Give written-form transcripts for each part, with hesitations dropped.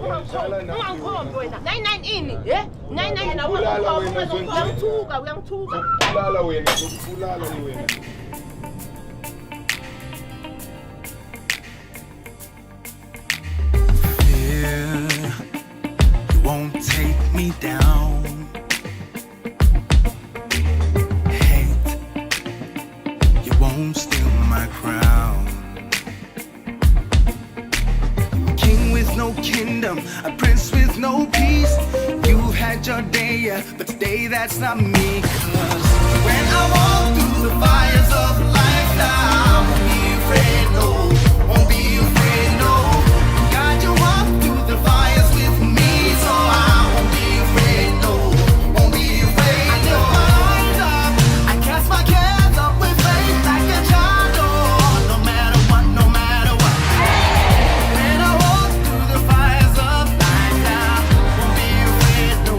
Ungangikhombi wena. 99 ini, 99 yena uyangithuka. Ubulala wena, ubulala wena. You won't take me down. Hate, you won't steal my crown. King with no kingdom, a prince with no peace. You've had your day, yeah, but today that's not me. 'Cause when I walk through the fires of life now, I won't be afraid, no, won't be afraid, no. God, you walk through the fires with me, so I won't be afraid, no, won't be afraid, no. I lift my arms up, I cast my cares up with faith like a child, oh, no matter what, no matter what. When I walk through the fires of life now, won't be afraid, no,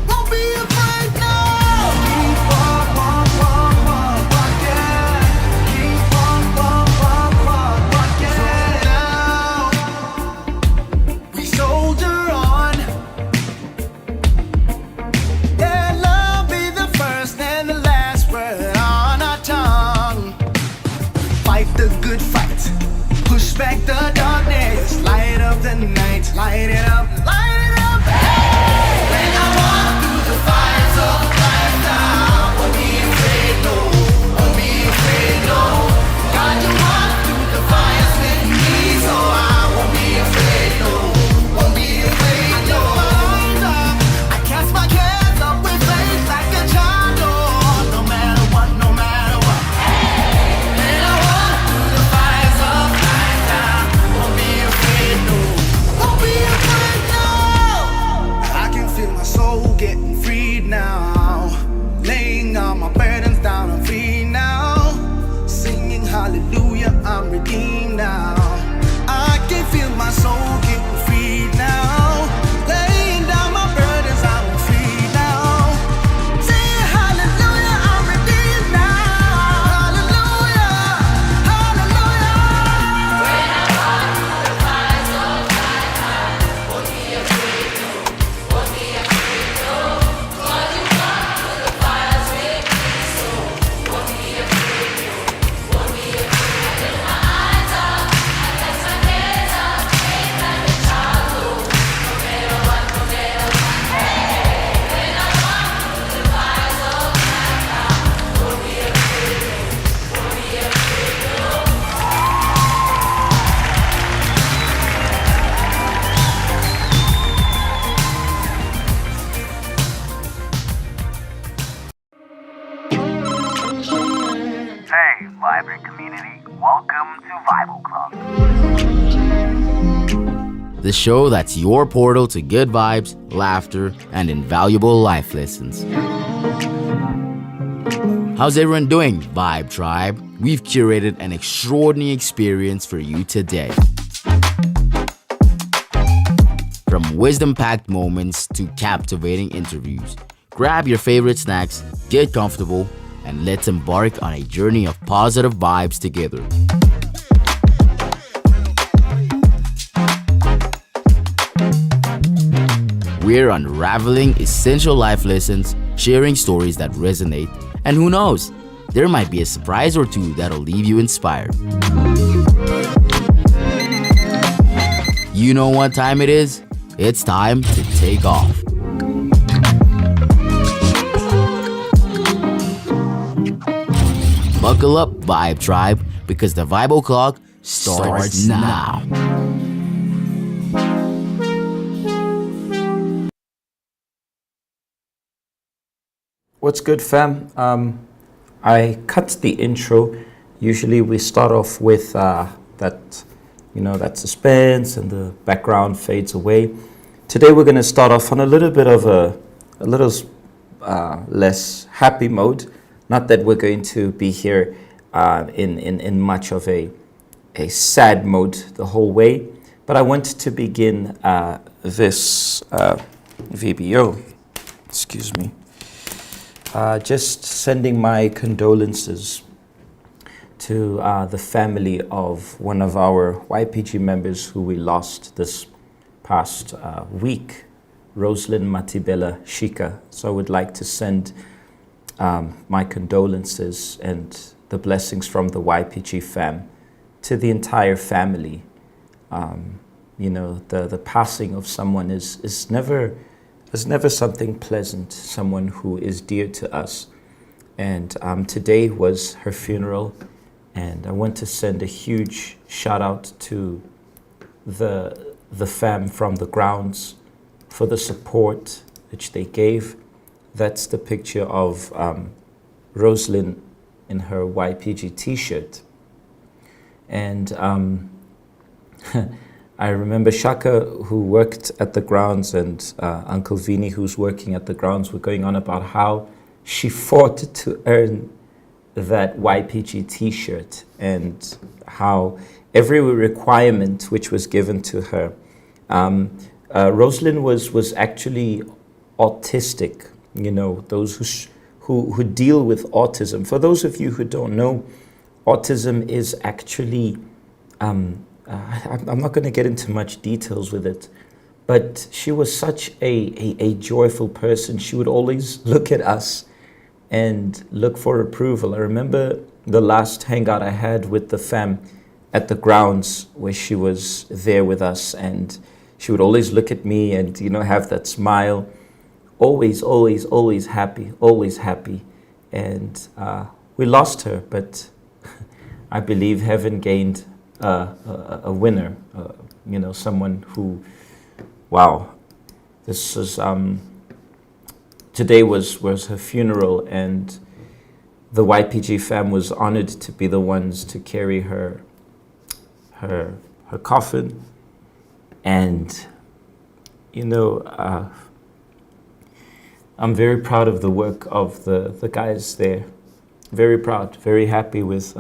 won't be afraid, no. Keep on, yeah. Keep on, yeah. So now we soldier on. Let love be the first and the last word on our tongue. Fight the good fight, push back the darkness, light up the night, light it up, light it up. When I walk through the fires of life now, won't be afraid, no, won't be afraid, no. God, you walk through the fires with me, so I won't be afraid, no, won't be afraid, no. I lift my arms up, I cast my cares up with faith like a child, oh, no matter what, no matter what. When I walk through the fires of life now, won't be afraid, no, won't be afraid, no. I can feel my soul getting freed now, laying all my burdens down, I'm free now, singing hallelujah, I'm redeemed now. I can feel my soul getting freed now, laying down my burdens, I'm free now, singing hallelujah, I'm redeemed now, hallelujah, hallelujah. Hey, vibrant community, welcome to Bible Club. The show that's your portal to good vibes, laughter, and invaluable life lessons. How's everyone doing, Vibe Tribe? We've curated an extraordinary experience for you today. From wisdom-packed moments to captivating interviews, grab your favorite snacks, get comfortable, and let's embark on a journey of positive vibes together. We're unraveling essential life lessons, sharing stories that resonate, and who knows, there might be a surprise or two that'll leave you inspired. You know what time it is? It's time to take off. Buckle up, Vibe Tribe, because the Vibe O'Clock starts now. What's good, fam? I cut the intro. Usually we start off with that suspense and the background fades away. Today we're going to start off on a little bit of a less happy mode. Not that we're going to be here in much of a sad mode the whole way, but I want to begin this VBO. Excuse me. Just sending my condolences to the family of one of our YPG members who we lost this past week, Rosalind Matibela Shika. So I would like to send my condolences and the blessings from the YPG fam to the entire family. You know, the passing of someone is never something pleasant, someone who is dear to us. And today was her funeral, and I want to send a huge shout out to the fam from the grounds for the support which they gave. That's the picture of Rosalind in her YPG t-shirt. And I remember Shaka, who worked at the grounds, and Uncle Vini, who's working at the grounds, were going on about how she fought to earn that YPG t-shirt, and how every requirement which was given to her. Rosalind was actually autistic. You know, those who deal with autism. For those of you who don't know, autism is actually, I'm not going to get into much details with it, but she was such a joyful person. She would always look at us and look for approval. I remember the last hangout I had with the fam at the grounds, where she was there with us, and she would always look at me and, you know, have that smile. Always, always, always happy. And we lost her, but I believe heaven gained a winner, you know, someone who, wow, this is, today was her funeral, and the YPG fam was honored to be the ones to carry her coffin. And, you know, I'm very proud of the work of the guys there. Very proud, very happy with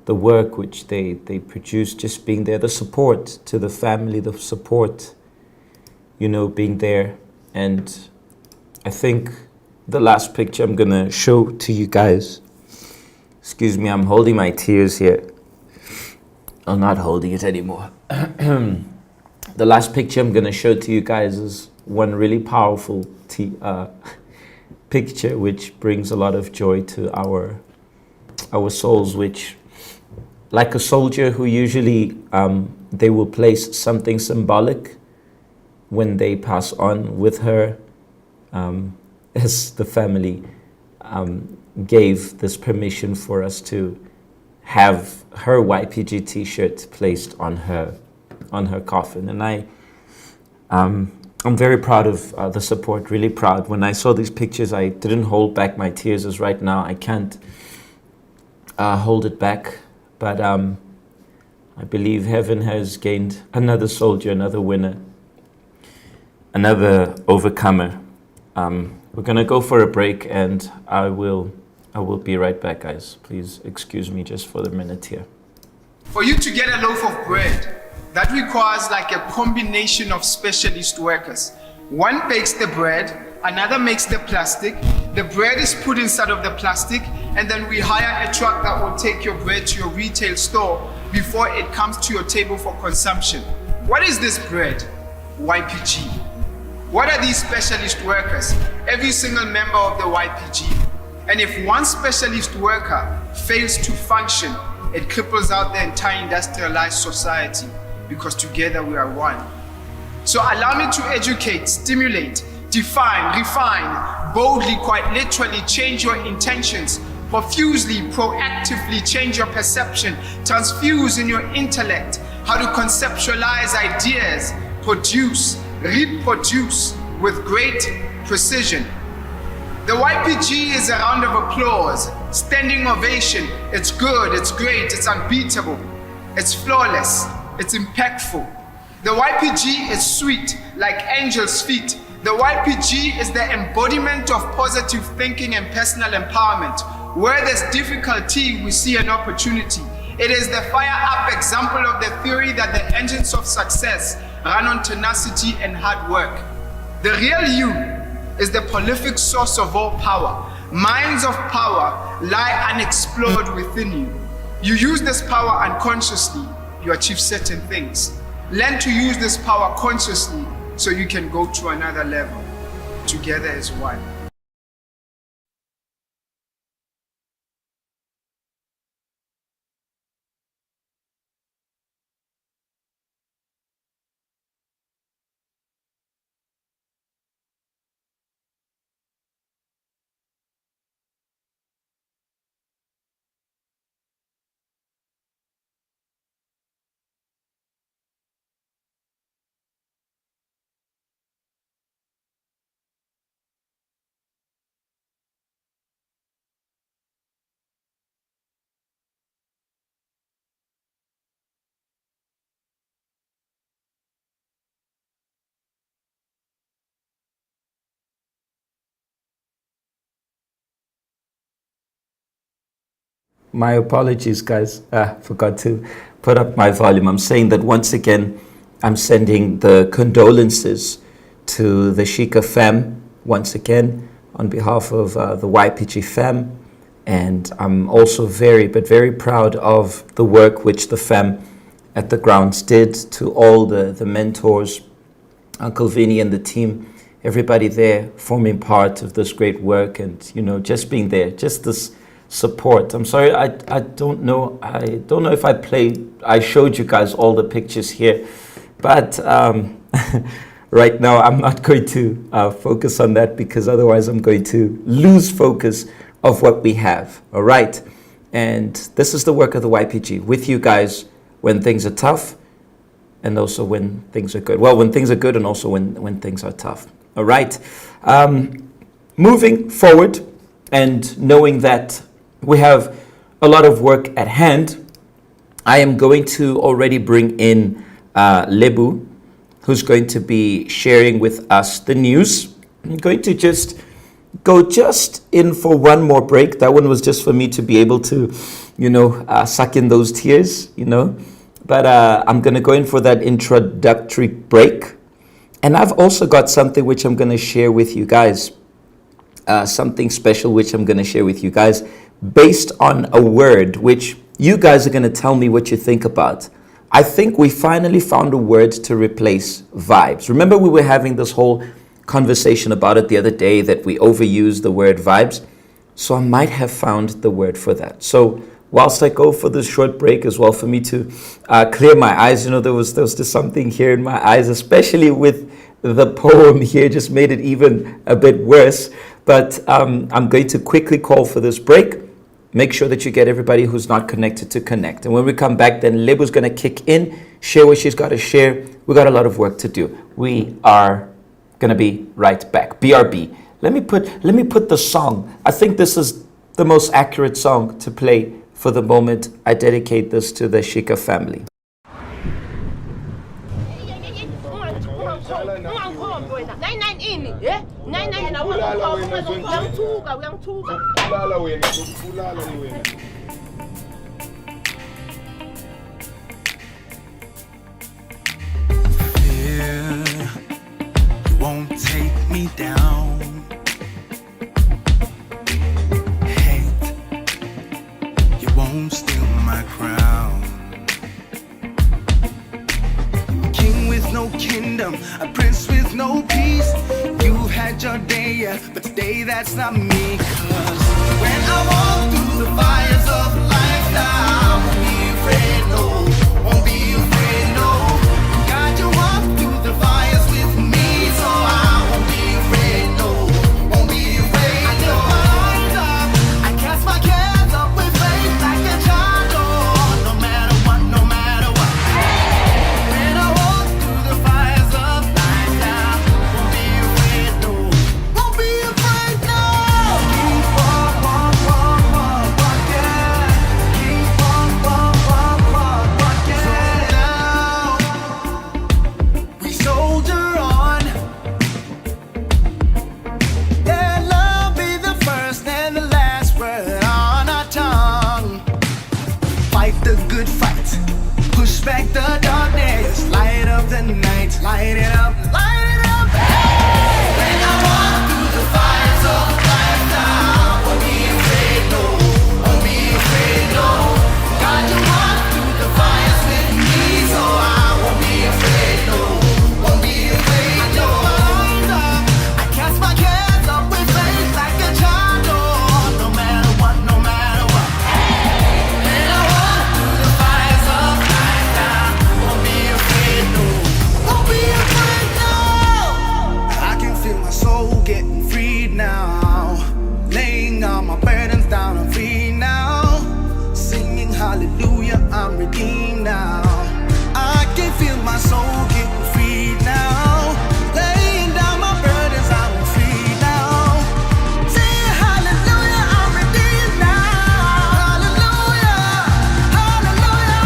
the work which they produced, just being there, the support to the family, the support, you know, being there. And I think the last picture I'm gonna show to you guys, excuse me, I'm holding my tears here. I'm not holding it anymore. The last picture I'm gonna show to you guys is one really powerful picture which brings a lot of joy to our souls, which, like a soldier who usually they will place something symbolic when they pass on with her, as the family gave this permission for us to have her YPG t-shirt placed on her coffin. And I'm very proud of the support, really proud. When I saw these pictures, I didn't hold back my tears, as right now I can't hold it back. But I believe heaven has gained another soldier, another winner, another overcomer. We're gonna go for a break, and I will be right back, guys. Please excuse me just for the minute here. For you to get a loaf of bread, that requires like a combination of specialist workers. One bakes the bread, another makes the plastic. The bread is put inside of the plastic, and then we hire a truck that will take your bread to your retail store before it comes to your table for consumption. What is this bread? YPG. What are these specialist workers? Every single member of the YPG. And if one specialist worker fails to function, it cripples out the entire industrialized society, because together we are one. So allow me to educate, stimulate, define, refine, boldly, quite literally change your intentions, profusely, proactively change your perception, transfuse in your intellect, how to conceptualize ideas, produce, reproduce with great precision. The YPG is a round of applause, standing ovation. It's good, it's great, it's unbeatable, it's flawless, it's impactful. The YPG is sweet, like angels' feet. The YPG is the embodiment of positive thinking and personal empowerment. Where there's difficulty, we see an opportunity. It is the fire-up example of the theory that the engines of success run on tenacity and hard work. The real you is the prolific source of all power. Mines of power lie unexplored within you. You use this power unconsciously. You achieve certain things. Learn to use this power consciously so you can go to another level together as one. My apologies, guys. Forgot to put up my volume. I'm saying that once again, I'm sending the condolences to the Shika fam once again on behalf of the YPG fam. And I'm also very proud of the work which the fam at the grounds did, to all the mentors, Uncle Vinny and the team, everybody there forming part of this great work, and, you know, just being there, just this support. I'm sorry, I don't know if I showed you guys all the pictures here, but right now I'm not going to focus on that, because otherwise I'm going to lose focus of what we have. All right, and this is the work of the YPG with you guys when things are tough, and also when things are good. Well, when things are good, and also when things are tough. All right, moving forward, and knowing that we have a lot of work at hand, I am going to already bring in Lebu, who's going to be sharing with us the news. I'm going to just go in for one more break. That one was just for me to be able to, suck in those tears, But I'm going to go in for that introductory break. And I've also got something which I'm going to share with you guys. Something special which I'm going to share with you guys, based on a word which you guys are going to tell me what you think about. I think we finally found a word to replace vibes. Remember, we were having this whole conversation about it the other day, that we overuse the word vibes. So I might have found the word for that. So whilst I go for this short break as well, for me to clear my eyes, there was just something here in my eyes, especially with the poem here, just made it even a bit worse. But I'm going to quickly call for this break. Make sure that you get everybody who's not connected to connect. And when we come back, then Lebu's going to kick in, share what she's got to share. We got a lot of work to do. We are going to be right back. BRB. Let me put the song. I think this is the most accurate song to play for the moment. I dedicate this to the Shika family. Fear, you won't take me down. Hate, you won't steal my crown. King with no kingdom, a prince with no peace. You've had your day, yeah, but today that's not me. 'Cause when I walk through the fires of life, I won't be afraid, no, won't be afraid, no. God, you walk through the fires with me, so I won't be afraid, no, won't be afraid, no. I lift my arms up, I cast my cares up with faith like a child, oh, no matter what, no matter what. When I walk through the fires of life, I won't be afraid, no, won't be afraid, no. Keep on, yeah. Keep on, yeah. So now we soldier on. Let love be the first and the last word on our tongue. Fight the good fight, push back the darkness, light up the night, light it up, light it up. Hey! When I walk through the fires of life, I won't be afraid, no, won't be afraid, no. God, you walk through the fires with me, so I won't be afraid. soul getting free now. Laying down my burdens, I'm free now. Sing hallelujah, I'm redeemed now. Hallelujah, hallelujah.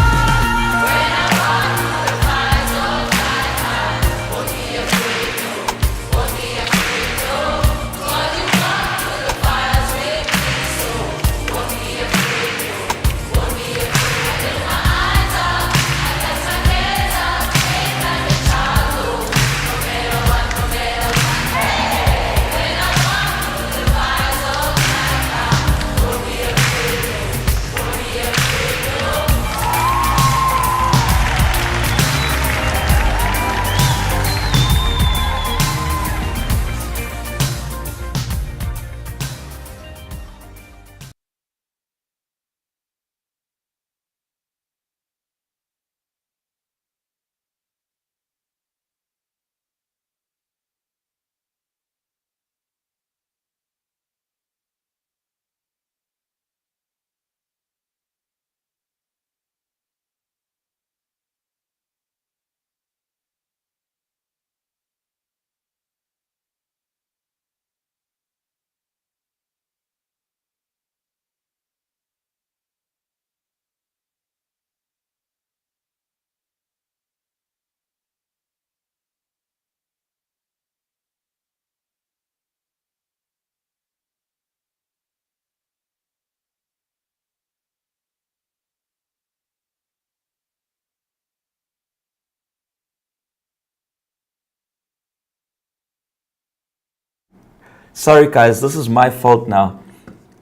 Sorry, guys, this is my fault now.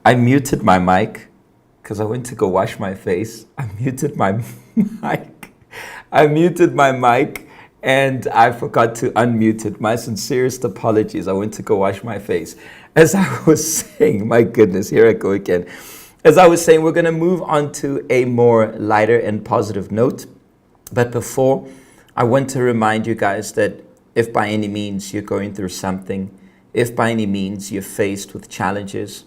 I muted my mic because I went to go wash my face. I muted my mic. I muted my mic and I forgot to unmute it. My sincerest apologies. I went to go wash my face. As I was saying, my goodness, here I go again. As I was saying, we're going to move on to a more lighter and positive note. But before, I want to remind you guys that if by any means you're going through something, if by any means you're faced with challenges,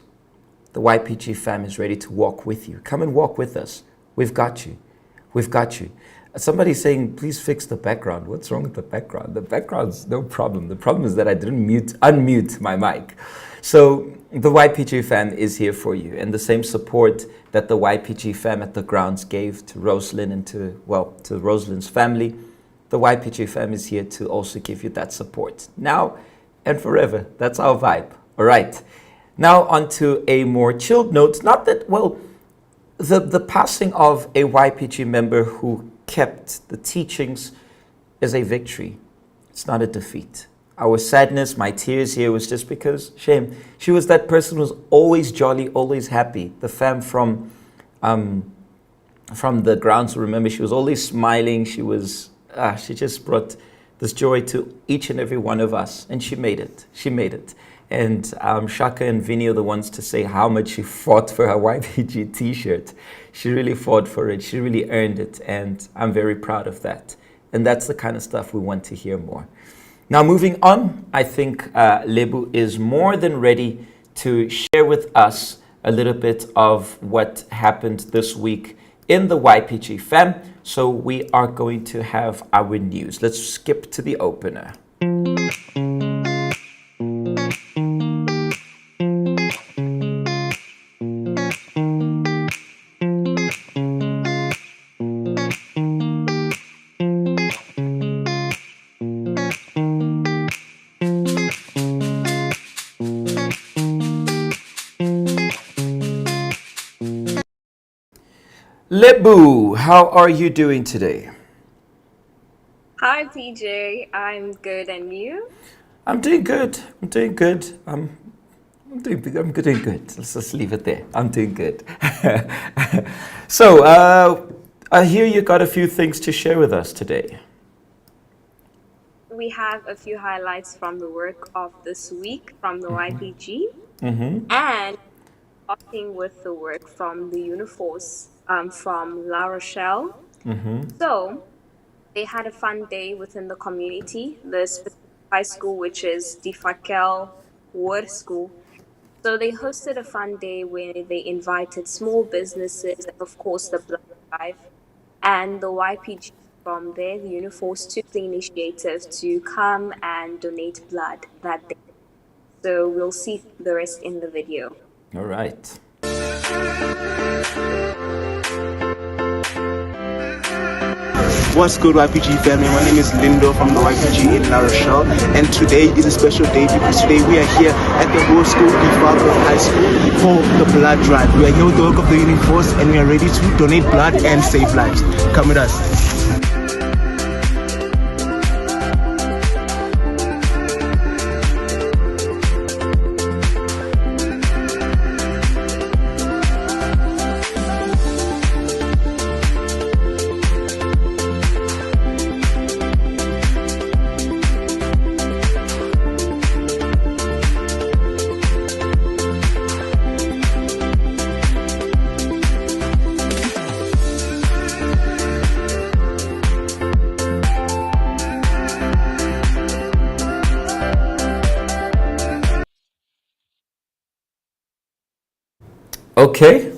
the YPG fam is ready to walk with you. Come and walk with us. We've got you. We've got you. Somebody's saying, please fix the background. What's wrong with the background? The background's no problem. The problem is that I didn't unmute my mic. So the YPG fam is here for you. And the same support that the YPG fam at the grounds gave to Rosalind and to Rosalind's family, the YPG fam is here to also give you that support. Now and forever. That's our vibe. All right. Now on to a more chilled note. Not that, well, the passing of a YPG member who kept the teachings is a victory. It's not a defeat. Our sadness, my tears here was just because, shame, she was that person who was always jolly, always happy. The fam from the grounds, remember, she was always smiling. She just brought this joy to each and every one of us. And she made it. She made it. And Shaka and Vinny are the ones to say how much she fought for her YPG t-shirt. She really fought for it. She really earned it. And I'm very proud of that. And that's the kind of stuff we want to hear more. Now, moving on, I think Lebu is more than ready to share with us a little bit of what happened this week in the YPG fam. So we are going to have our news. Let's skip to the opener. Lebu, how are you doing today? Hi, PJ. I'm good, and you? I'm doing good. I'm doing good. I'm doing good. Let's just leave it there. I'm doing good. So, I hear you got a few things to share with us today. We have a few highlights from the work of this week from the YPG, and starting with the work from the Uniforce from La Rochelle. So, they had a fun day within the community, the specific high school, which is the Fakel Word School. So they hosted a fun day where they invited small businesses and, of course, the blood drive. And the YPG from there, the Uniforce took the initiative to come and donate blood that day. So we'll see the rest in the video. All right. What's good, YPG family? My name is Lindo from the YPG in La Rochelle, and today is a special day because today we are here at the Whole School Department High School for the blood drive. We are here with the work of the Union Force, and we are ready to donate blood and save lives. Come with us.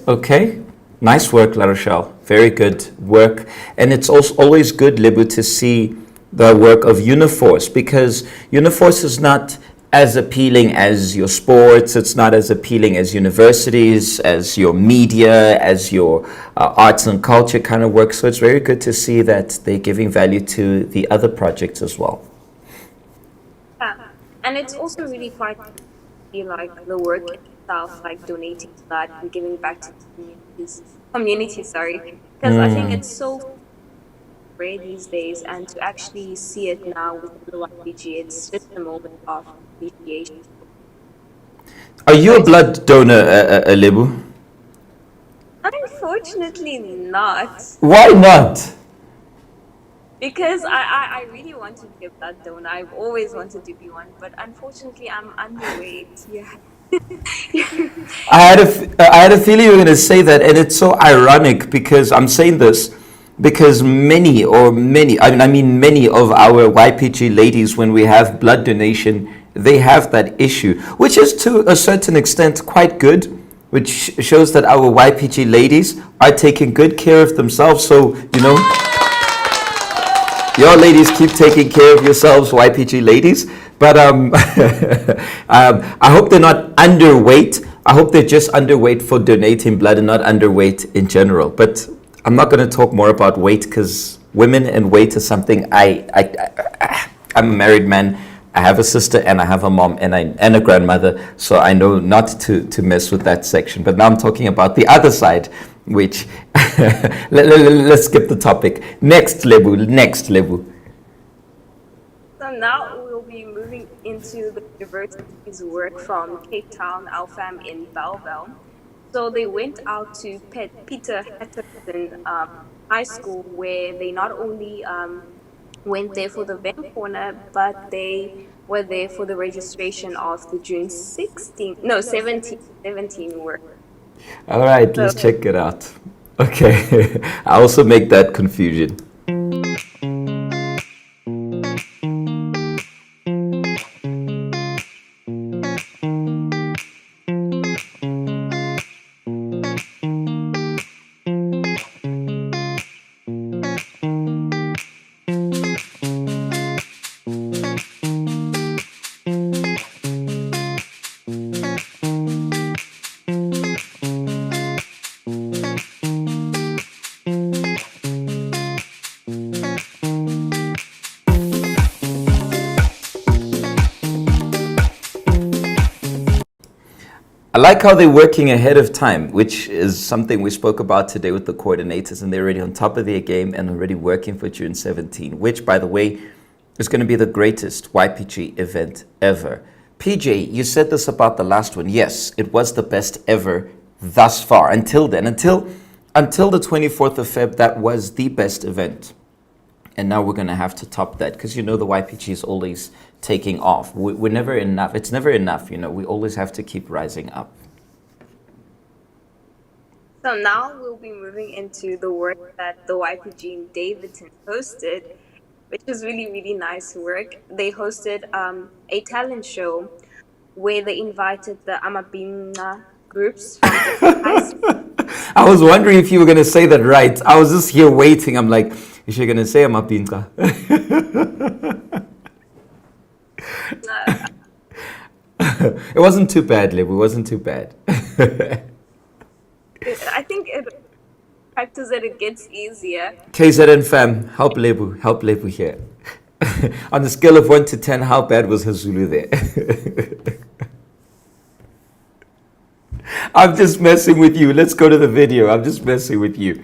Okay. Nice work, La Rochelle. Very good work. And it's also always good, Libu, to see the work of Uniforce, because Uniforce is not as appealing as your sports, it's not as appealing as universities, as your media, as your arts and culture kind of work. So it's very good to see that they're giving value to the other projects as well. Yeah. And it's also really quite like the work itself, like donating blood and giving back to the community, sorry. Because I think it's so rare these days, and to actually see it now with the YPG, it's just a moment of appreciation. Are you a blood donor, Libu? Unfortunately not. Why not? Because I really want to be a blood donor. I've always wanted to be one, but unfortunately I'm underweight. Yeah. I had a feeling you were going to say that, and it's so ironic because I'm saying this because many of our YPG ladies, when we have blood donation, they have that issue, which is to a certain extent quite good, which shows that our YPG ladies are taking good care of themselves. So, your ladies keep taking care of yourselves, YPG ladies. But I hope they're not underweight. I hope they're just underweight for donating blood and not underweight in general. But I'm not going to talk more about weight because women and weight is something I'm a married man. I have a sister and I have a mom and a grandmother. So I know not to mess with that section. But now I'm talking about the other side, which let's skip the topic. Next level. So now we'll be moving into the university's work from Cape Town, Alfam in Bellville. So they went out to Peter Hatterson High School, where they not only went there for the event corner, but they were there for the registration of the June 17 work. All right, let's check it out. Okay, I also make that confusion. I like how they're working ahead of time, which is something we spoke about today with the coordinators, and they're already on top of their game and already working for June 17, which, by the way, is going to be the greatest YPG event ever. PJ, you said this about the last one. Yes, it was the best ever thus far. Until then, until the 24th of Feb, that was the best event. And now we're going to have to top that because, the YPG is always taking off. We're never enough. It's never enough, We always have to keep rising up. So now we'll be moving into the work that the YPG in Davidson hosted, which is really, really nice work. They hosted a talent show where they invited the Amabinga groups from different high schools. I was wondering if you were going to say that right. I was just here waiting. I'm like, Is she gonna say Mapinka? It wasn't too bad, Lebu. It wasn't too bad. I think it practice it gets easier. KZN fam, help Lebu here. On the scale of 1 to 10, how bad was her Zulu there? I'm just messing with you. Let's go to the video. I'm just messing with you.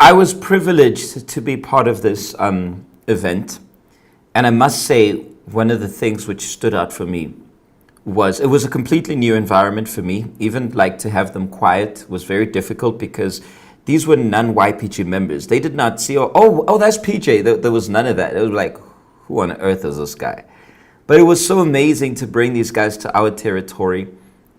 I was privileged to be part of this event, and I must say one of the things which stood out for me was it was a completely new environment for me. Even like to have them quiet was very difficult because these were non-YPG members. They did not see, oh, that's PJ. There was none of that. It was like, who on earth is this guy? But it was so amazing to bring these guys to our territory.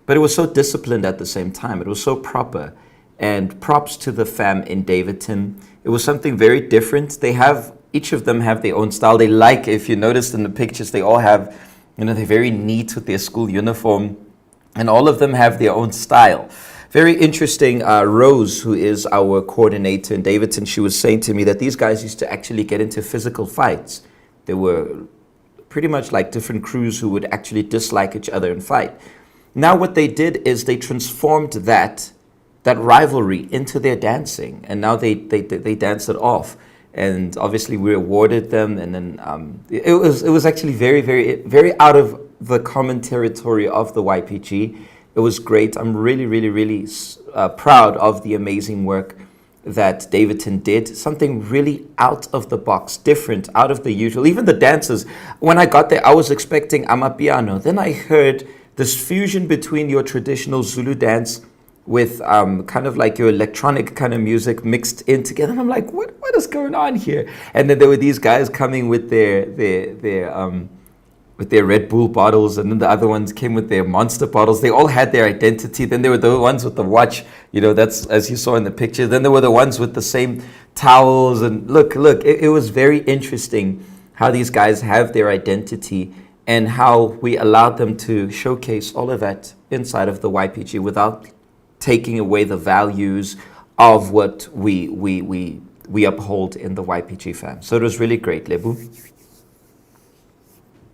But it was so disciplined at the same time. It was so proper. And props to the fam in Davidton. It was something very different. Each of them have their own style. They like, if you noticed in the pictures, they all have, they're very neat with their school uniform. And all of them have their own style. Very interesting. Rose, who is our coordinator in Davidton, she was saying to me that these guys used to actually get into physical fights. They were pretty much like different crews who would actually dislike each other and fight. Now what they did is they transformed that rivalry into their dancing, and now they dance it off. And obviously we awarded them, and then it was actually very, very, very out of the common territory of the YPG. It was great. I'm really, really, really proud of the amazing work that Davidton did. Something really out of the box, different, out of the usual. Even the dancers, when I got there, I was expecting amapiano. Then I heard this fusion between your traditional Zulu dance with kind of like your electronic kind of music mixed in together. And I'm like, what is going on here? And then there were these guys coming with their Red Bull bottles, and then the other ones came with their Monster bottles. They all had their identity. Then there were the ones with the watch, that's as you saw in the picture. Then there were the ones with the same towels. And look, it was very interesting how these guys have their identity and how we allowed them to showcase all of that inside of the YPG without taking away the values of what we uphold in the YPG fam. So it was really great, Lebu.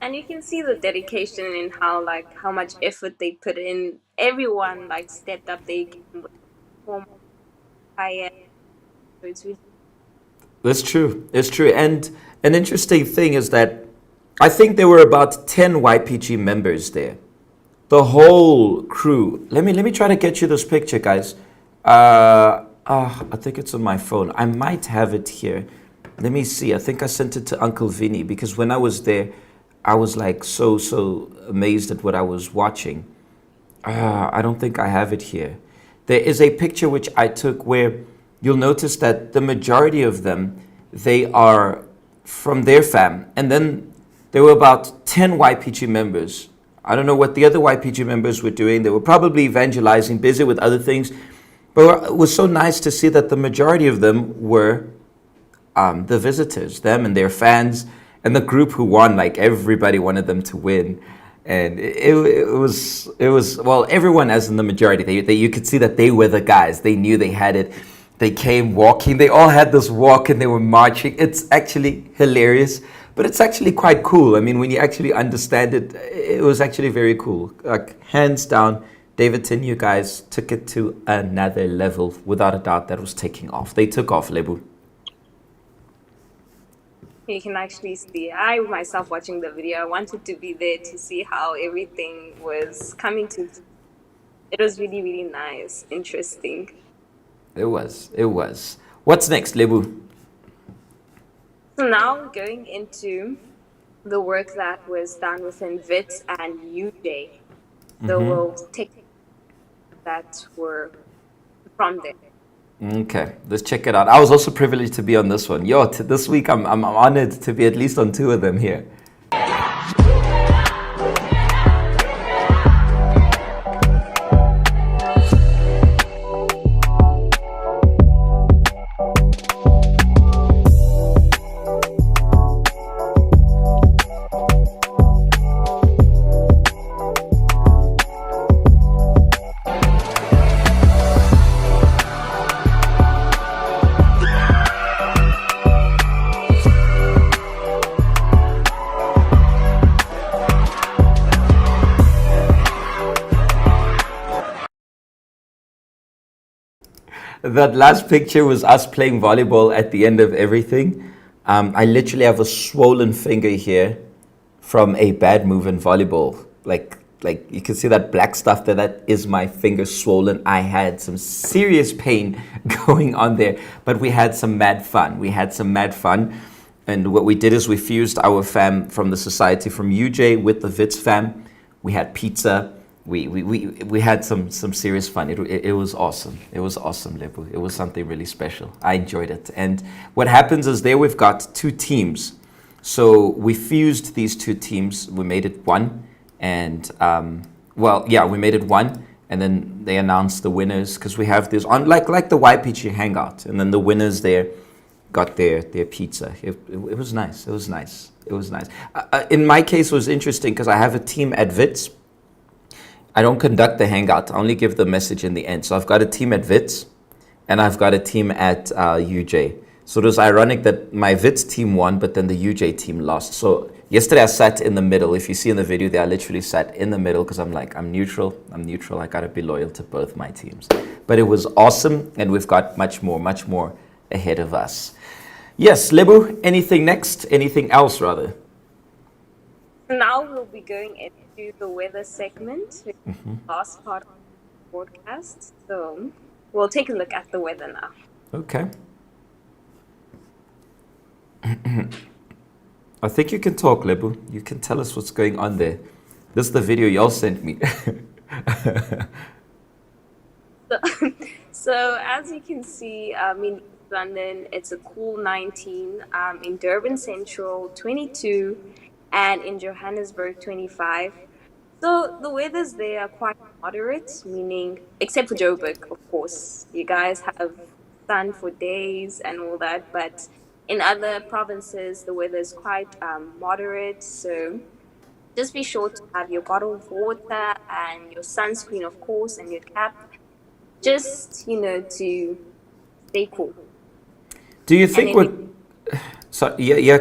And you can see the dedication in how much effort they put in. Everyone stepped up their game with higher. So it's really It's true. It's true. And an interesting thing is that I think there were about 10 YPG members there. The whole crew. Let me try to get you this picture, guys. I think it's on my phone. I might have it here. Let me see. I think I sent it to Uncle Vinny because when I was there, I was like so amazed at what I was watching. I don't think I have it here. There is a picture which I took where you'll notice that the majority of them, they are from their fam. And then there were about 10 YPG members. I don't know what the other YPG members were doing. They were probably evangelizing, busy with other things. But it was so nice to see that the majority of them were the visitors, them and their fans, and the group who won. Like everybody wanted them to win, and it was well, everyone, as in the majority, they you could see that they were the guys. They knew they had it. They came walking. They all had this walk, and they were marching. It's actually hilarious. But it's actually quite cool. I mean, when you actually understand it, it was actually very cool. Like, hands down, Davidton, you guys took it to another level. Without a doubt, that was taking off. They took off, Lebu. You can actually see. I myself watching the video, I wanted to be there to see how everything was coming to. It was really, really nice, interesting. It was. It was. What's next, Lebu? So now we're going into the work that was done within WITS and UJ. So we'll take that were from there. Okay, let's check it out. I was also privileged to be on this one. Yo, this week I'm honored to be at least on 2 of them here. That last picture was us playing volleyball at the end of everything. I literally have a swollen finger here from a bad move in volleyball. Like you can see that black stuff there, that is my finger swollen. I had some serious pain going on there, but we had some mad fun. And what we did is we fused our fam from the society from UJ with the Wits fam. We had pizza. We had some serious fun. It was awesome. It was awesome, Lebu. It was something really special. I enjoyed it. And what happens is there we've got 2 teams. So we fused these 2 teams. We made it one. And, we made it one. And then they announced the winners because we have this on like the YPG hangout. And then the winners there got their pizza. It was nice. It was nice. It was nice. In my case, it was interesting because I have a team at Wits. I don't conduct the hangout. I only give the message in the end. So I've got a team at Wits and I've got a team at UJ. So it was ironic that my Wits team won, but then the UJ team lost. So yesterday I sat in the middle. If you see in the video there, I literally sat in the middle because I'm neutral. I got to be loyal to both my teams. But it was awesome and we've got much more ahead of us. Yes, Lebu, anything next? Anything else rather? Now we'll be going into the weather segment, which is the last part of the broadcast. So we'll take a look at the weather now. Okay. I think you can talk, Lebu. You can tell us what's going on there. This is the video y'all sent me. So as you can see, in London, it's a cool 19. In Durban Central, 22. And in Johannesburg, 25. So the weathers there are quite moderate, meaning, except for Joburg, of course. You guys have sun for days and all that, but in other provinces, the weather is quite moderate. So just be sure to have your bottle of water and your sunscreen, of course, and your cap, just, to stay cool. Do you think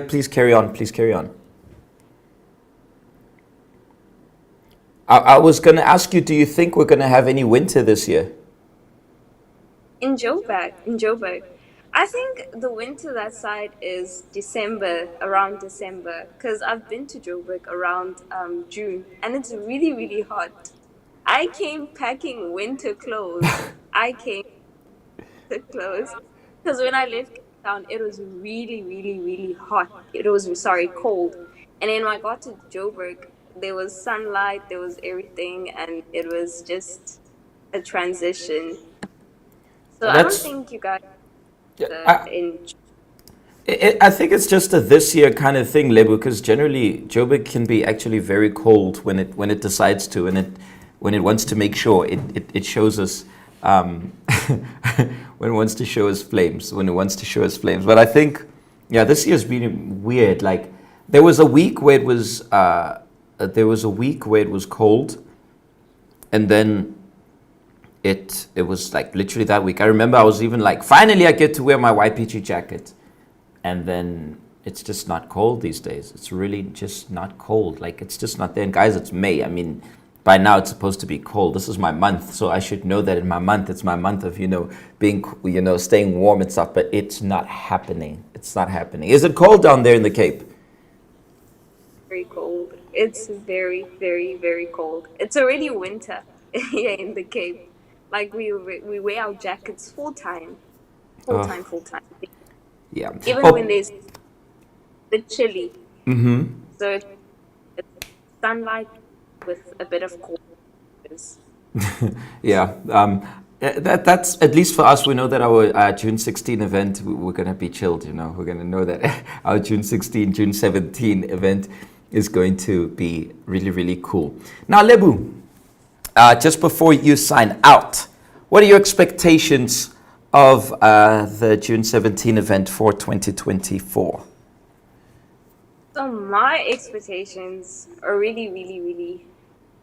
please carry on. I was going to ask you, do you think we're going to have any winter this year? In Joburg. I think the winter that side is around December, because I've been to Joburg around June, and it's really, really hot. I came packing winter clothes. Because when I left Cape Town, it was really, really, really hot. It was, cold. And then when I got to Joburg, there was sunlight, there was everything, and it was just a transition. So I don't think you guys I think it's just a this year kind of thing, Lebu, because generally Joburg can be actually very cold when it decides to, and when it wants to make sure it shows us when it wants to show us flames. But I think this year's been weird. Like there was a week where it was cold, and then it was like literally that week. I remember I was even like, finally I get to wear my YPG jacket, and then it's just not cold these days. It's really just not cold. Like it's just not there. And guys, it's May. I mean, by now it's supposed to be cold. This is my month, so I should know that in my month, it's my month of, being, staying warm and stuff, but it's not happening. It's not happening. Is it cold down there in the Cape? Very cold. It's very, very, very cold. It's already winter here in the Cape. Like we wear our jackets full time. Full time. Yeah. Even when there's the chilly. Mm-hmm. So it's sunlight with a bit of cold. Yeah. That's, at least for us, we know that our June 16 event, we're going to be chilled, We're going to know that our June 16, June 17 event is going to be really, really cool. Now, Lebu, just before you sign out, what are your expectations of the June 17 event for 2024? So my expectations are really, really, really,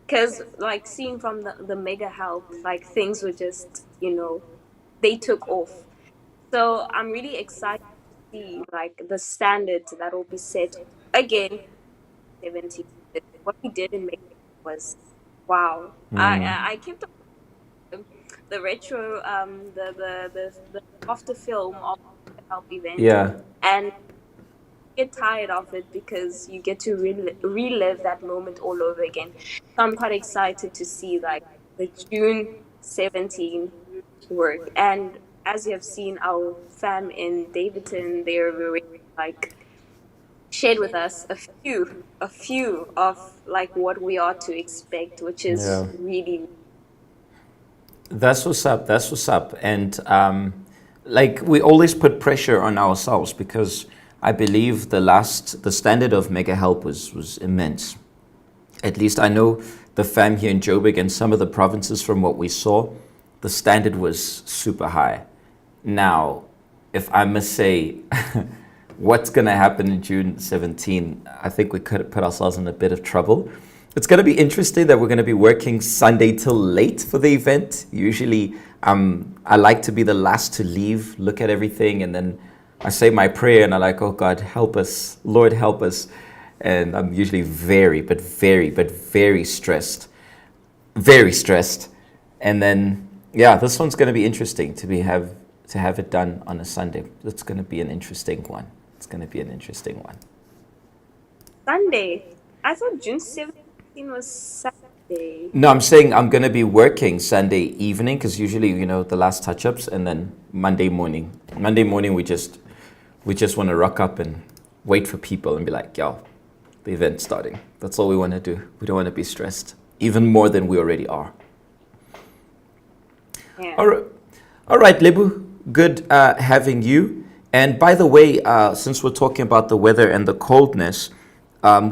because like seeing from the mega help, like things were just, they took off. So I'm really excited to see like the standards that will be set again. 17. What we did in Mega was wow. I kept the retro, the after film of the help event. Yeah. And get tired of it because you get to relive that moment all over again. So I'm quite excited to see like the June 17 work. And as you have seen, our fam in Davidton, they're very like shared with us a few of like what we are to expect, which is really. That's what's up. That's what's up. And like we always put pressure on ourselves because I believe the standard of Mega Help was immense. At least I know the fam here in Joburg and some of the provinces from what we saw, the standard was super high. Now, if I must say, what's going to happen in June 17, I think we could put ourselves in a bit of trouble. It's going to be interesting that we're going to be working Sunday till late for the event. Usually, I like to be the last to leave, look at everything, and then I say my prayer and I'm like, oh God, help us. Lord, help us. And I'm usually very stressed. Very stressed. And then, this one's going to be interesting to have it done on a Sunday. It's going to be an interesting one. Sunday? I thought June 17 was Saturday. No, I'm saying I'm going to be working Sunday evening because usually, the last touch-ups and then Monday morning. Monday morning, we just want to rock up and wait for people and be like, yo, the event's starting. That's all we want to do. We don't want to be stressed, even more than we already are. Yeah. All right, Lebu, good having you. And by the way, since we're talking about the weather and the coldness,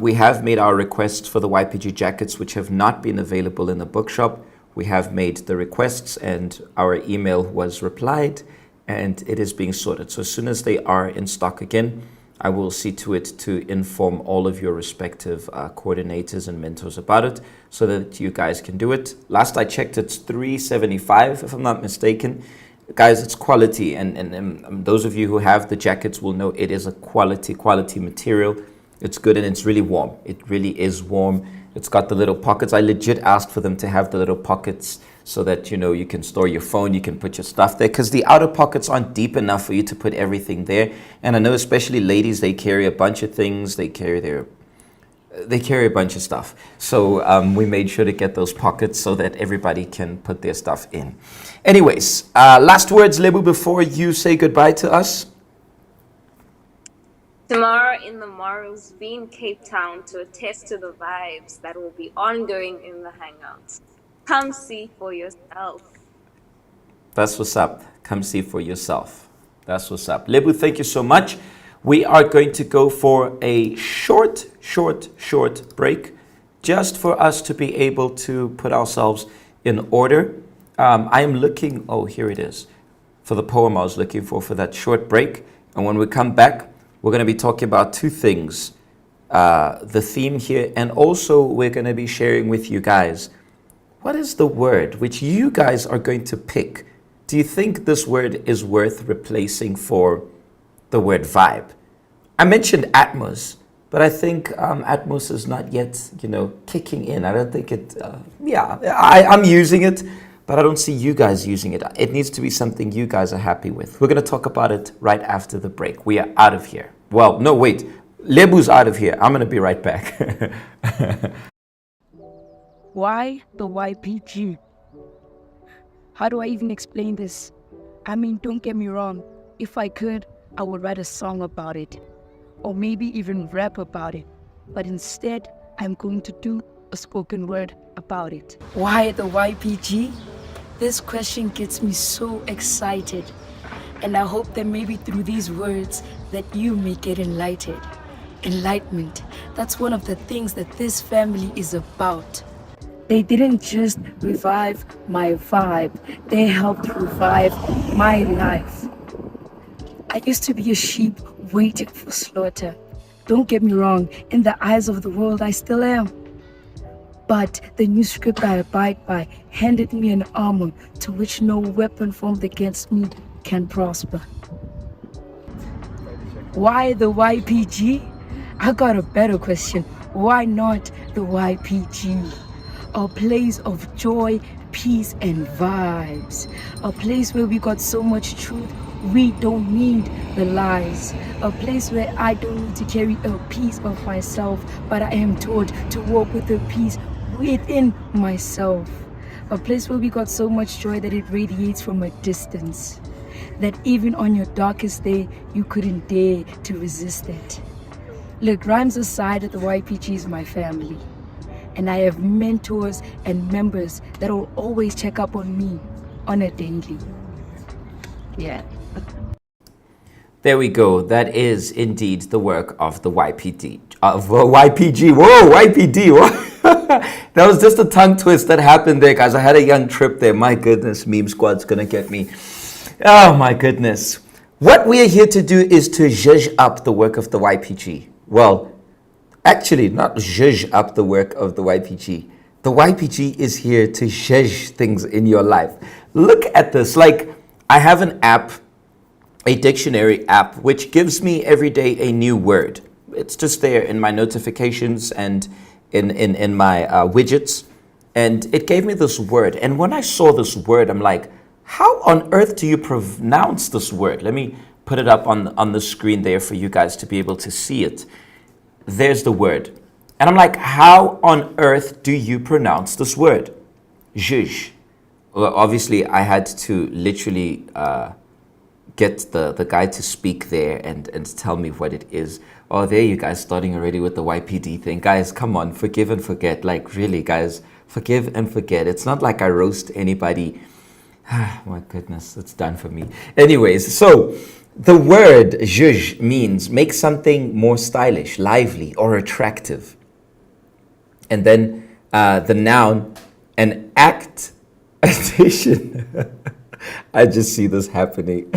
we have made our requests for the YPG jackets, which have not been available in the bookshop. We have made the requests and our email was replied and it is being sorted. So as soon as they are in stock again, I will see to it to inform all of your respective coordinators and mentors about it so that you guys can do it. Last I checked, it's $375 if I'm not mistaken. Guys, it's quality, and those of you who have the jackets will know it is a quality material. It's good and it's really warm. It really is warm. It's got the little pockets. I legit asked for them to have the little pockets so that, you can store your phone, you can put your stuff there, because the outer pockets aren't deep enough for you to put everything there. And I know especially ladies, they carry a bunch of things. They carry a bunch of stuff. So we made sure to get those pockets so that everybody can put their stuff in. Anyways, last words, Lebu, before you say goodbye to us. Tomorrow in the Morals, be in Cape Town to attest to the vibes that will be ongoing in the Hangouts. Come see for yourself. That's what's up. Come see for yourself. That's what's up. Lebu, thank you so much. We are going to go for a short break just for us to be able to put ourselves in order. I am looking, here it is, for the poem I was looking for that short break. And when we come back, we're going to be talking about two things, the theme here, and also we're going to be sharing with you guys, what is the word which you guys are going to pick? Do you think this word is worth replacing for the word vibe? I mentioned Atmos, but I think Atmos is not yet, kicking in. I don't think it, I'm using it, but I don't see you guys using it. It needs to be something you guys are happy with. We're going to talk about it right after the break. We are out of here. Well, no, wait. Lebu's out of here. I'm going to be right back. Why the YPG? How do I even explain this? I mean, don't get me wrong. If I could, I would write a song about it. Or maybe even rap about it. But instead, I'm going to do a spoken word about it. Why the YPG? This question gets me so excited. And I hope that maybe through these words that you may get enlightened. Enlightenment, that's one of the things that this family is about. They didn't just revive my vibe, they helped revive my life. I used to be a sheep waiting for slaughter. Don't get me wrong, in the eyes of the world I still am. But the new script I abide by handed me an armor to which no weapon formed against me can prosper. Why the YPG? I got a better question. Why not the YPG? A place of joy, peace, and vibes. A place where we got so much truth, we don't need the lies. A place where I don't need to carry a piece of myself, but I am taught to walk with a peace within myself. A place where we got so much joy that it radiates from a distance. That even on your darkest day, you couldn't dare to resist it. Look, rhymes aside, the YPG is my family. And I have mentors and members that will always check up on me on a daily. Yeah. There we go. That is indeed the work of the YPD. YPG. Whoa, YPD. That was just a tongue twist that happened there, guys. I had a young trip there. My goodness, Meme Squad's going to get me. Oh, my goodness. What we are here to do is to zhuzh up the work of the YPG. Well, actually, not zhuzh up the work of the YPG. The YPG is here to zhuzh things in your life. Look at this. Like, I have an app, a dictionary app, which gives me every day a new word. It's just there in my notifications and in my widgets. And it gave me this word. And when I saw this word, I'm like, how on earth do you pronounce this word? Let me put it up on the screen there for you guys to be able to see it. There's the word. And I'm like, how on earth do you pronounce this word? Zhuzh. Well, obviously, I had to literally get the guy to speak there and tell me what it is. Oh, there you guys, starting already with the YPD thing. Guys, come on, forgive and forget. Like, really, guys, forgive and forget. It's not like I roast anybody. My goodness, it's done for me. Anyways, so the word zhuzh means make something more stylish, lively, or attractive. And then the noun, an act addition. I just see this happening.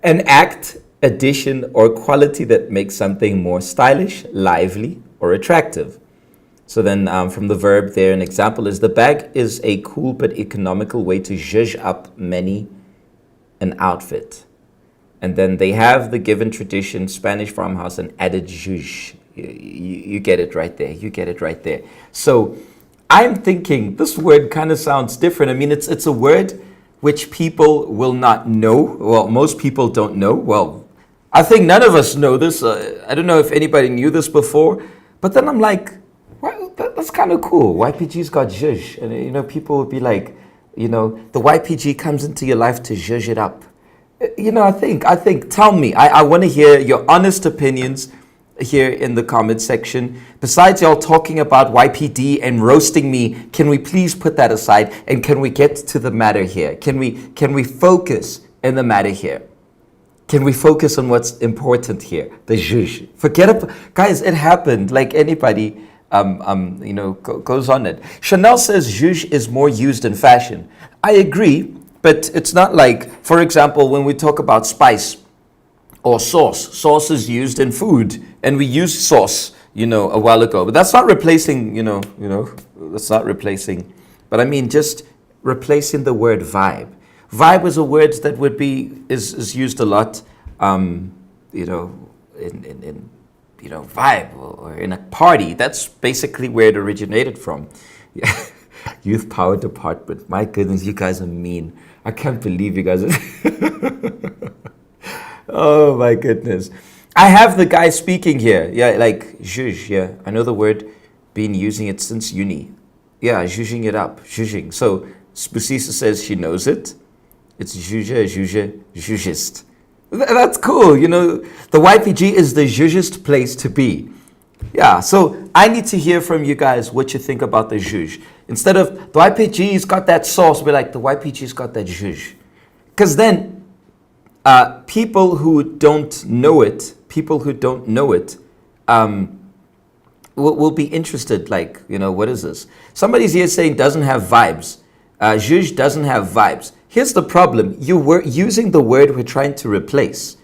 An act, addition, or quality that makes something more stylish, lively, or attractive. So then from the verb there, an example is the bag is a cool but economical way to zhuzh up an outfit. And then they have the given tradition, Spanish farmhouse, and added zhuzh. You get it right there. You get it right there. So I'm thinking this word kind of sounds different. I mean, it's a word which people will not know. Well, most people don't know. Well, I think none of us know this. I don't know if anybody knew this before. But then I'm like, well, that's kind of cool. YPG's got zhuzh. And, people would be like, the YPG comes into your life to zhuzh it up. I think, tell me. I want to hear your honest opinions here in the comment section. Besides y'all talking about YPD and roasting me, can we please put that aside and can we get to the matter here? Can we focus in the matter here? Can we focus on what's important here? The zhuzh. Forget it. Guys, it happened like anybody goes on it. Chanel says zhuzh is more used in fashion. I agree, but it's not like, for example, when we talk about spice or sauce. Sauce is used in food, and we used sauce, a while ago. But that's not replacing, that's not replacing. But I mean, just replacing the word vibe. Vibe is a word that is used a lot, in vibe or in a party. That's basically where it originated from. Youth Power Department. My goodness, you guys are mean. I can't believe you guys are... Oh my goodness. I have the guy speaking here. Yeah, like zhuzh. Yeah, I know the word. Been using it since uni. Yeah, zhuzhing it up. Zhuzhing. So Spusisa says she knows it. It's zhuzhist. That's cool. The YPG is the zhuzhist place to be. Yeah, so I need to hear from you guys what you think about the zhuzh. Instead of the YPG's got that sauce, we're like, the YPG's got that zhuzh. Because then people who don't know it, will be interested, like, what is this? Somebody's here saying doesn't have vibes. Zhuzh doesn't have vibes. Here's the problem. You were using the word we're trying to replace.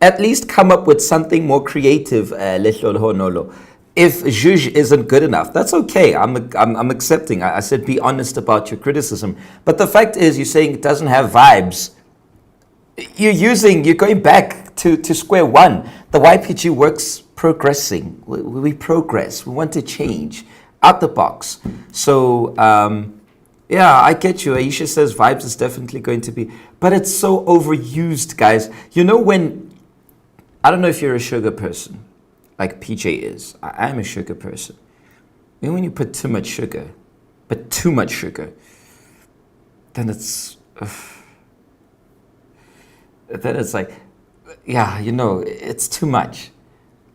At least come up with something more creative. If zhuzh isn't good enough, that's okay. I'm accepting. I said be honest about your criticism. But the fact is, you're saying it doesn't have vibes. You're going back to square one. The YPG works progressing. We progress. We want to change out the box. So, yeah, I get you. Aisha says vibes is definitely going to be, but it's so overused, guys. I don't know if you're a sugar person, like PJ is. I'm a sugar person. When you put too much sugar, then it's like, yeah, it's too much.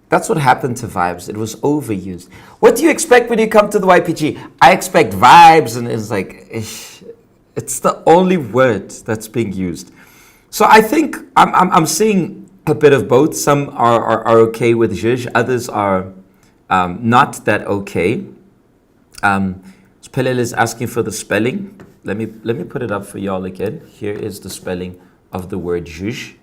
That's what happened to vibes. It was overused. What do you expect when you come to the YPG? I expect vibes, and it's like, it's the only word that's being used. So I think I'm seeing a bit of both. Some are okay with zhuzh, others are not that okay. Pelele is asking for the spelling. Let me put it up for y'all again. Here is the spelling of the word zhuzh.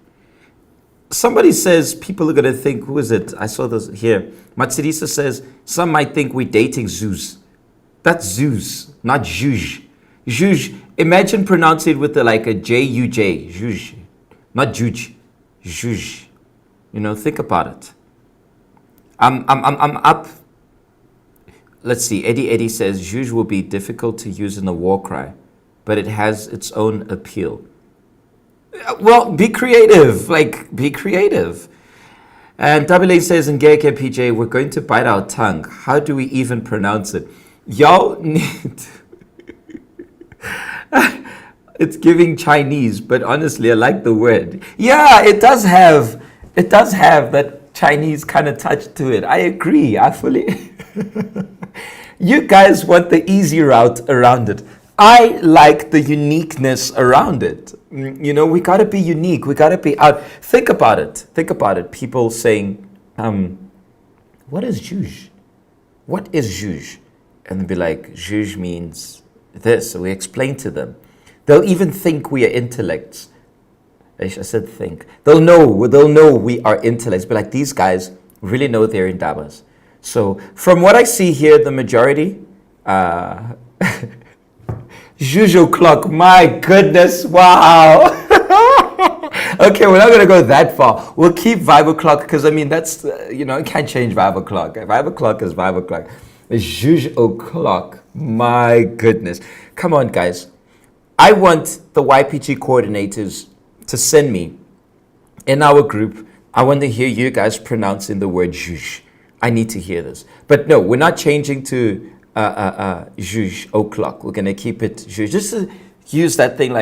Somebody says people are going to think, who is it? I saw this here. Matsirisa says, some might think we're dating zoos. That's zoos, not zhuzh. Zhuzh, imagine pronouncing it with a J-U-J. Zhuzh, not juj. Zhuzh. Think about it. I'm up. Let's see. Eddie says, zhuzh will be difficult to use in the war cry, but it has its own appeal. Well, be creative. Be creative. And AA says in PJ, we're going to bite our tongue. How do we even pronounce it? Y'all need... It's giving Chinese, but honestly, I like the word. Yeah, it does have that Chinese kind of touch to it. I agree. I fully... You guys want the easy route around it. I like the uniqueness around it. We got to be unique. We got to be out. Think about it. People saying, what is zhuzh? What is zhuzh? And they'll be like, zhuzh means this. So we explain to them. They'll even think we are intellects. I said think. They'll know we are intellects. But these guys really know they're in dabas. So from what I see here, the majority... Zhuzh o'clock, my goodness, wow. Okay, we're not going to go that far. We'll keep 5 o'clock because, that's, you can't change 5 o'clock. 5 o'clock is 5 o'clock. Zhuzh o'clock, my goodness. Come on, guys. I want the YPG coordinators to send me in our group. I want to hear you guys pronouncing the word zhuzh. I need to hear this. But no, we're not changing to... zhuzh o'clock. We're going to keep it zhuzh. Just to use that thing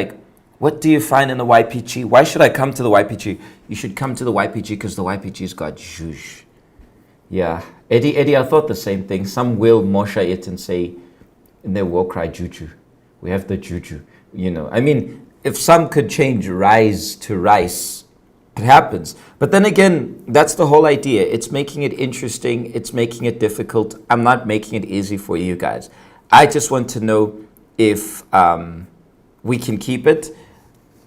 what do you find in the YPG? Why should I come to the YPG? You should come to the YPG because the YPG's got zhuzh. Yeah. Eddie, I thought the same thing. Some will mosha it and say in their war cry, juju. We have the juju. If some could change rise to rice, it happens. But then again, that's the whole idea. It's making it interesting. It's making it difficult. I'm not making it easy for you guys. I just want to know if we can keep it.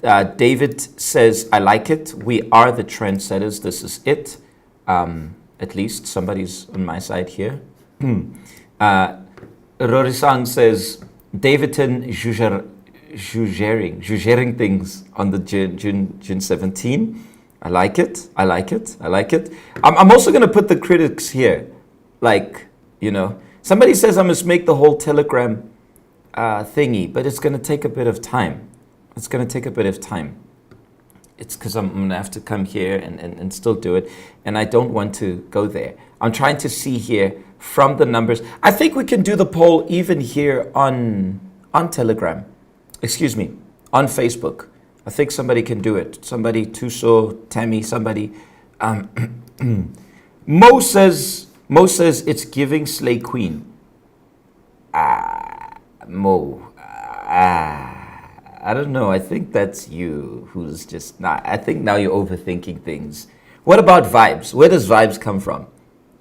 David says, I like it. We are the trendsetters. This is it. At least somebody's on my side here. Rorisang says, Davidton zhuzhering things on the June 17. I like it. I like it. I like it. I'm also going to put the critics here. Like, somebody says I must make the whole Telegram thingy, but it's going to take a bit of time. It's going to take a bit of time. It's because I'm going to have to come here and still do it. And I don't want to go there. I'm trying to see here from the numbers. I think we can do the poll even here on Telegram. Excuse me, on Facebook. I think somebody can do it. Somebody, Tuso, Tammy, somebody. Mo says it's giving Slay Queen. Mo. I don't know. I think that's you who's just not. I think now you're overthinking things. What about vibes? Where does vibes come from?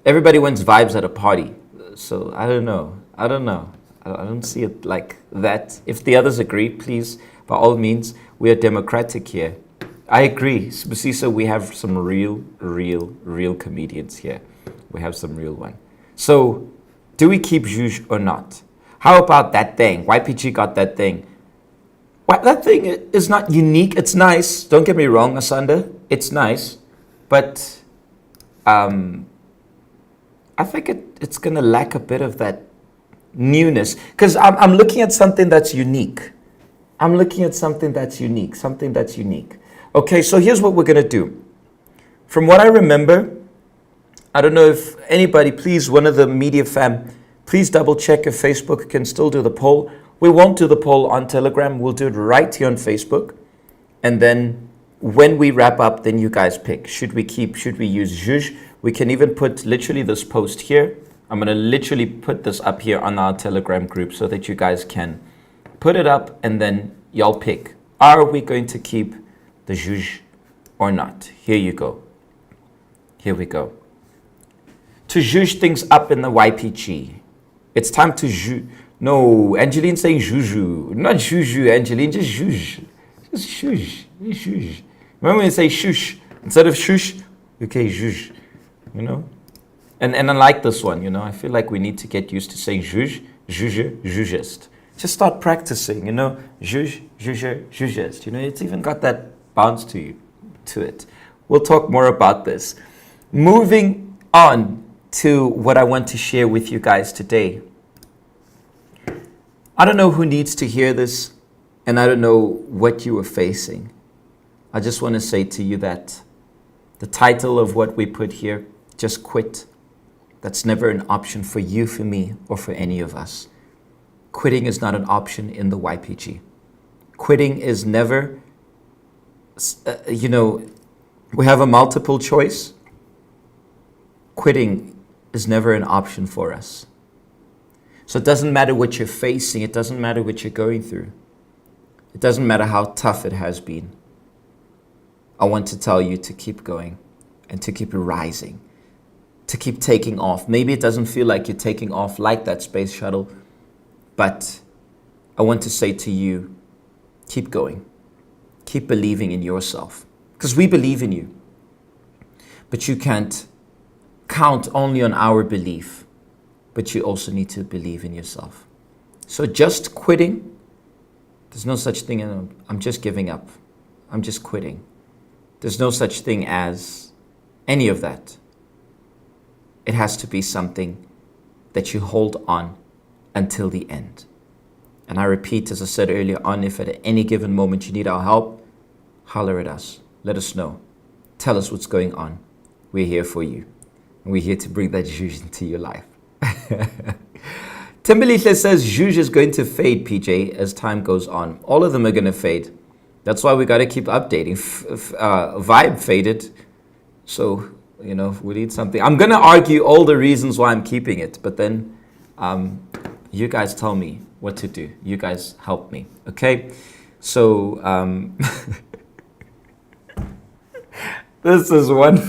Everybody wants vibes at a party. So I don't know. I don't see it like that. If the others agree, please, by all means, we are democratic here. I agree. Busisa, we have some real comedians here. We have some real one. So, do we keep Juge or not? How about that thing? YPG got that thing. Well, that thing is not unique. It's nice. Don't get me wrong, Asanda. It's nice. But I think it's going to lack a bit of that newness. Because I'm looking at something that's unique. Something that's unique. Okay, so here's what we're going to do. From what I remember, I don't know if anybody, please, one of the media fam, please double check if Facebook can still do the poll. We won't do the poll on Telegram. We'll do it right here on Facebook. And then when we wrap up, then you guys pick. Should we use Juge? We can even put literally this post here. I'm going to literally put this up here on our Telegram group so that you guys can put it up and then y'all pick. Are we going to keep the Juge or not? Here you go. Here we go. To Juge things up in the YPG. It's time to Juge. No, Angeline saying Juju. Not Juju, Angeline, just Juge. Just Juge. Juge. Remember when you say shush? Instead of shush, okay, Juge. And I like this one, I feel like we need to get used to saying juge, juge, jugist. Just start practicing, juge, juge, jugist. It's even got that bounce to it. We'll talk more about this. Moving on to what I want to share with you guys today. I don't know who needs to hear this, and I don't know what you are facing. I just want to say to you that the title of what we put here, just quit. That's never an option for you, for me, or for any of us. Quitting is not an option in the YPG. Quitting is never, we have a multiple choice. Quitting is never an option for us. So it doesn't matter what you're facing. It doesn't matter what you're going through. It doesn't matter how tough it has been. I want to tell you to keep going and to keep rising, to keep taking off. Maybe it doesn't feel like you're taking off like that space shuttle, but I want to say to you, keep going. Keep believing in yourself, because we believe in you. But you can't count only on our belief, but you also need to believe in yourself. So just quitting, there's no such thing as I'm just giving up. I'm just quitting. There's no such thing as any of that. It has to be something that you hold on until the end. And I repeat, as I said earlier on, if at any given moment you need our help, holler at us. Let us know. Tell us what's going on. We're here for you. And we're here to bring that Juge into your life. Timberlithle says Juge is going to fade, PJ, as time goes on. All of them are going to fade. That's why we got to keep updating. Vibe faded. So, we need something. I'm going to argue all the reasons why I'm keeping it. But then you guys tell me what to do. You guys help me. Okay? So, this is one.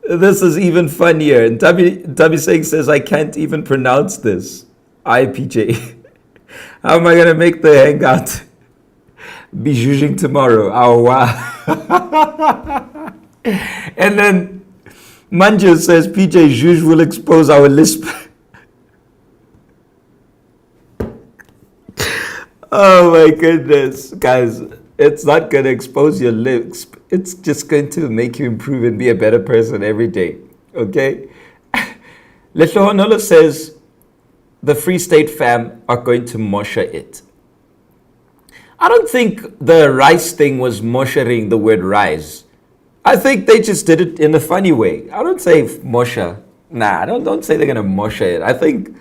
This is even funnier. And Tabi Singh says, I can't even pronounce this. IPJ. How am I going to make the hangout be judging tomorrow? Oh, wow. And then Manju says, PJ Juge will expose our lisp. Oh my goodness, guys. It's not going to expose your lips. It's just going to make you improve and be a better person every day. Okay? Lehlohonolo says the Free State fam are going to mosher it. I don't think the rice thing was moshering the word rise. I think they just did it in a funny way. I don't say mosher. Nah, don't say they're going to mosher it. I think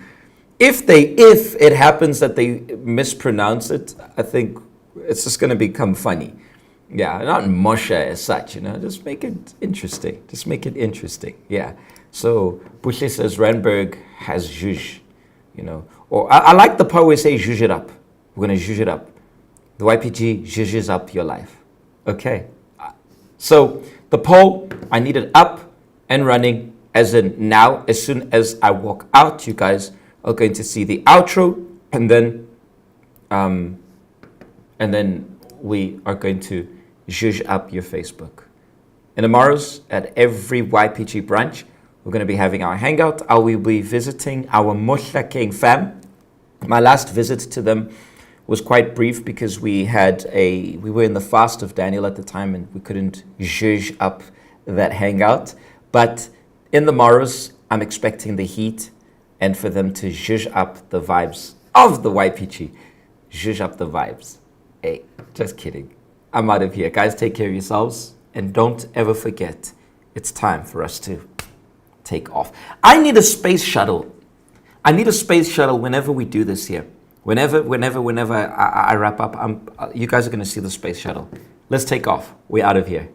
if it happens that they mispronounce it, I think it's just going to become funny. Yeah, not mosher as such, just make it interesting. Just make it interesting. Yeah. So Bushle says Randburg has zhuzh, or I like the part where we say zhuzh it up. We're going to zhuzh it up. The YPG zhuzhes up your life. Okay. So the poll, I need it up and running as in now. As soon as I walk out, you guys are going to see the outro, and then we are going to zhuzh up your Facebook. In tomorrow's, at every YPG branch, we're going to be having our hangout. I will be visiting our Mohla King fam. My last visit to them was quite brief because we were in the fast of Daniel at the time and we couldn't zhuzh up that hangout. But in the morrows, I'm expecting the heat and for them to zhuzh up the vibes of the YPG. Zhuzh up the vibes. Hey, just kidding. I'm out of here. Guys, take care of yourselves. And don't ever forget, it's time for us to take off. I need a space shuttle. I need a space shuttle whenever we do this here. Whenever I wrap up, you guys are going to see the space shuttle. Let's take off. We're out of here.